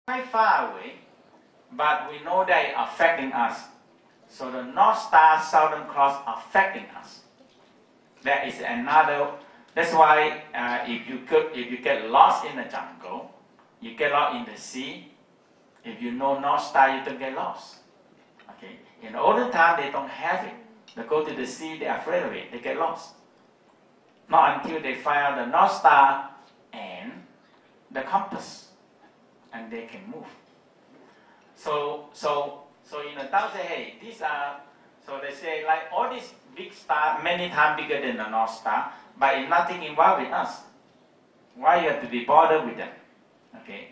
quite far away, but we know they are affecting us. So the North Star, Southern Cross affecting us. That is another. That's why if you get lost in the jungle, you get lost in the sea. If you know North Star, you don't get lost. Okay. In the olden time, they don't have it. They go to the sea, they're afraid of it. They get lost. Not until they find out the North Star and the compass, and they can move. So in the Tao say, hey, these are, so they say like all these big stars, many times bigger than the North Star, but it's nothing involved with us. Why you have to be bothered with them? Okay,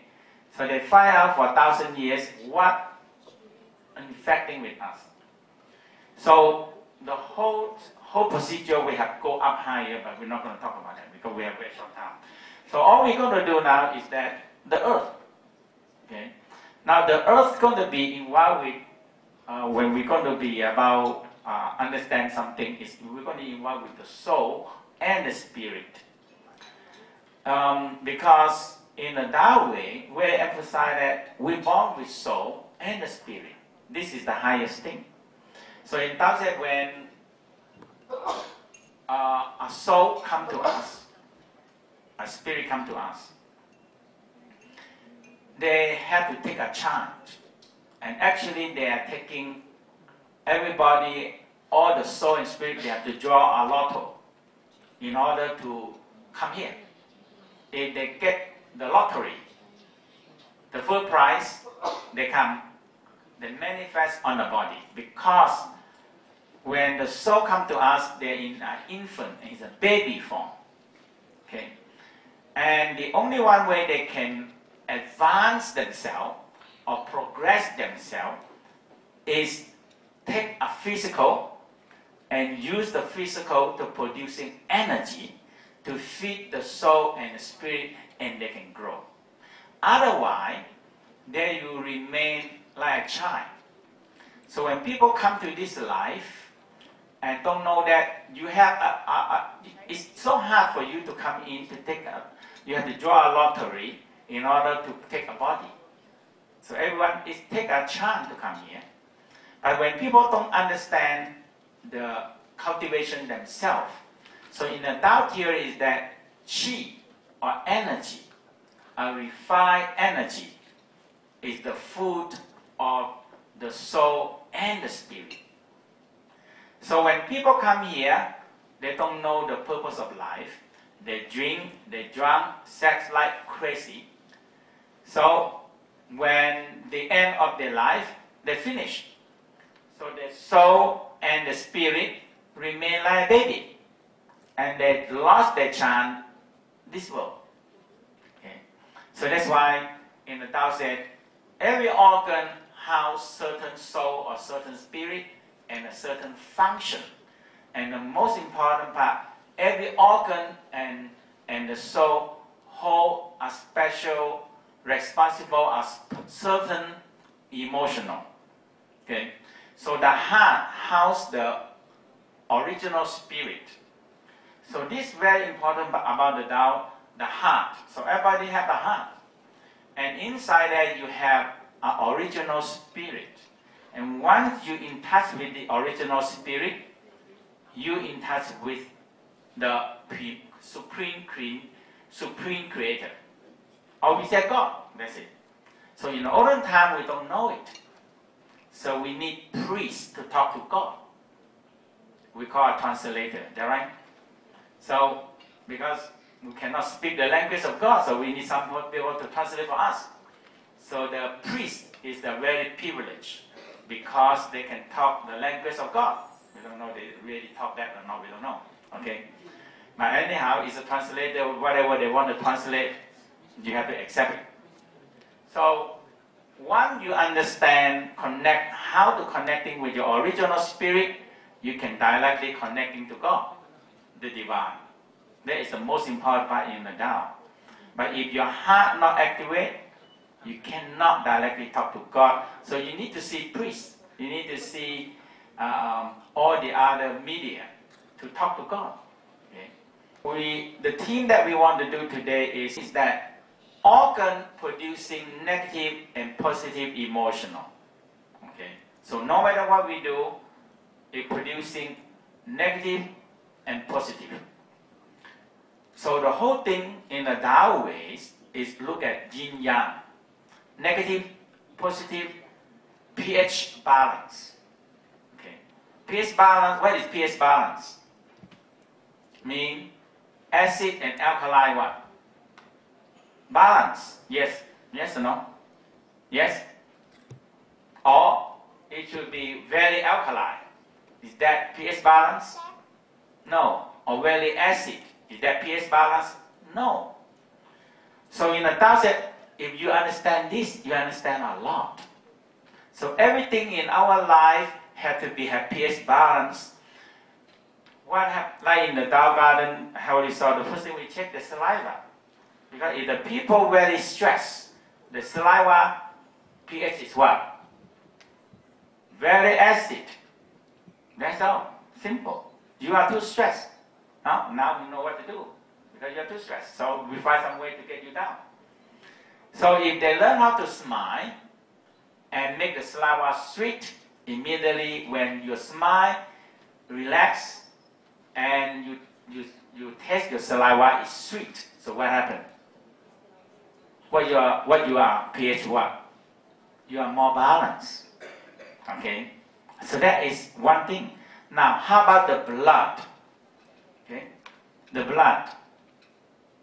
so they find out for 1,000 years what infecting with us. So the whole procedure we have to go up higher, but we're not going to talk about that because we have very short time. So all we're going to do now is that the Earth. Okay. Now the Earth is going to be involved with when we're going to be about understand something is we're going to involve with the soul and the spirit. Because in the Tao way, we emphasize that we're born with soul and the spirit. This is the highest thing. So in Tao said when a soul come to us, a spirit come to us, they have to take a charge. And actually they are taking everybody, all the soul and spirit, they have to draw a lotto in order to come here. If they get the lottery, the full prize, they come, they manifest on the body. Because when the soul come to us, they're in an infant, it's a baby form. Okay? And the only one way they can advance themselves or progress themselves is take a physical and use the physical to producing energy to feed the soul and the spirit, and they can grow. Otherwise, they will remain like a child. So when people come to this life and don't know that you have it's so hard for you to come in to take you have to draw a lottery in order to take a body. So everyone is take a chance to come here. But when people don't understand the cultivation themselves, so in the Tao theory is that Chi or energy, a refined energy, is the food of the soul and the spirit. So when people come here, they don't know the purpose of life. They drink, they drunk, sex like crazy. So when the end of their life, they finish. So the soul and the spirit remain like a baby. And they lost their chance this world. Okay? So that's why in the Tao said, every organ house certain soul or certain spirit and a certain function. And the most important part, every organ and the soul hold a special responsible as certain emotional. Okay? So the heart houses the original spirit. So this is very important about the Tao, the heart. So everybody have a heart. And inside that you have an original spirit. And once you in touch with the original spirit, you in touch with the supreme creator. Or we say God, that's it. So in the olden time we don't know it. So we need priests to talk to God. We call a translator, is that right? So because we cannot speak the language of God, so we need some people to translate for us. So the priest is the very privileged because they can talk the language of God. We don't know they really talk that or not, we don't know. Okay? But anyhow, it's a translator, whatever they want to translate, you have to accept it. So once you understand, how to connecting with your original spirit, you can directly connecting to God, the divine. That is the most important part in the Tao. But if your heart not activate, you cannot directly talk to God. So you need to see priests. You need to see all the other media to talk to God. Okay? The theme that we want to do today is that organ producing negative and positive emotional. Okay, so no matter what we do, it's producing negative and positive. So the whole thing in the Tao ways is look at yin yang, negative, positive, pH balance. Okay, pH balance. What is pH balance? Mean acid and alkali what? Balance. Yes. Yes or no? Yes. Or it should be very alkali. Is that pH balance? No. Or very acid. Is that pH balance? No. So in the Tao said, if you understand this, you understand a lot. So everything in our life have to have pH balance. Like in the Tao garden, how we saw, the first thing we check the saliva. Because if the people very stressed, the saliva pH is what? Very acid. That's all. Simple. You are too stressed. Now you know what to do. Because you are too stressed. So we find some way to get you down. So if they learn how to smile and make the saliva sweet, immediately when you smile, relax, and you taste your saliva is sweet. So what happened? What you are pH what? You are more balanced. Okay? So that is one thing. Now how about the blood? Okay? The blood.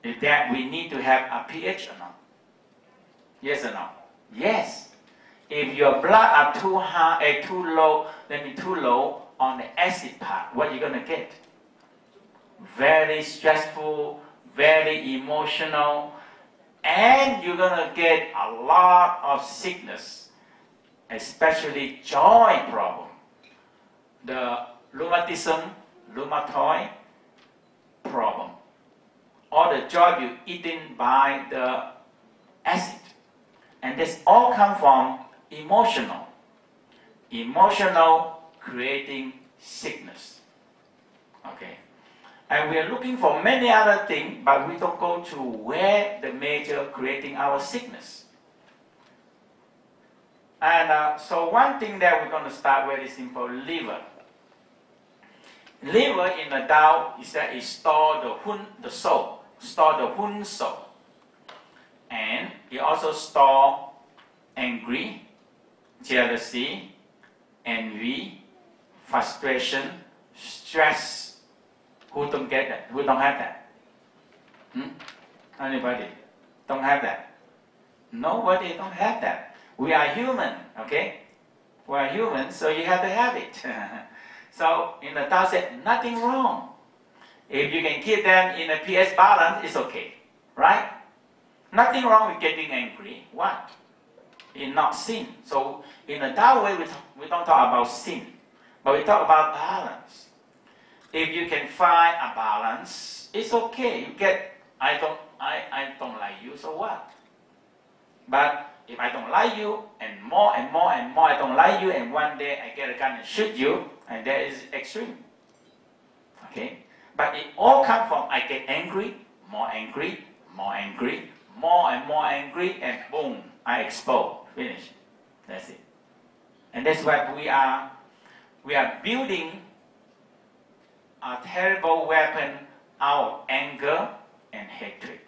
Is that we need to have a pH or not? Yes or no? Yes. If your blood are too high, too low on the acid part, what are you gonna get? Very stressful, very emotional, and you're gonna get a lot of sickness, especially joint problem. The rheumatoid problem. All the joint you eaten by the acid. And this all come from emotional. Emotional creating sickness. Okay. And we are looking for many other things, but we don't go to where the major creating our sickness. And so one thing that we're going to start very simple, liver. Liver in the Tao is that it store the soul, store the hun soul. And it also store angry, jealousy, envy, frustration, stress. Who don't get that? Who don't have that? Anybody? Don't have that? Nobody don't have that. We are human, okay? We are human, so you have to have it. So in the Tao said, nothing wrong. If you can keep them in a pH balance, it's okay, right? Nothing wrong with getting angry. What? It's not sin. So in the Tao way, we don't talk about sin, but we talk about balance. If you can find a balance, it's okay. You get, I don't like you, so what? But if I don't like you, and more I don't like you, and one day I get a gun and shoot you, and that is extreme. Okay? But it all comes from I get angry, more angry, more angry, more and more angry, and boom, I explode. Finish. That's it. And that's what we are building a terrible weapon out of anger and hatred.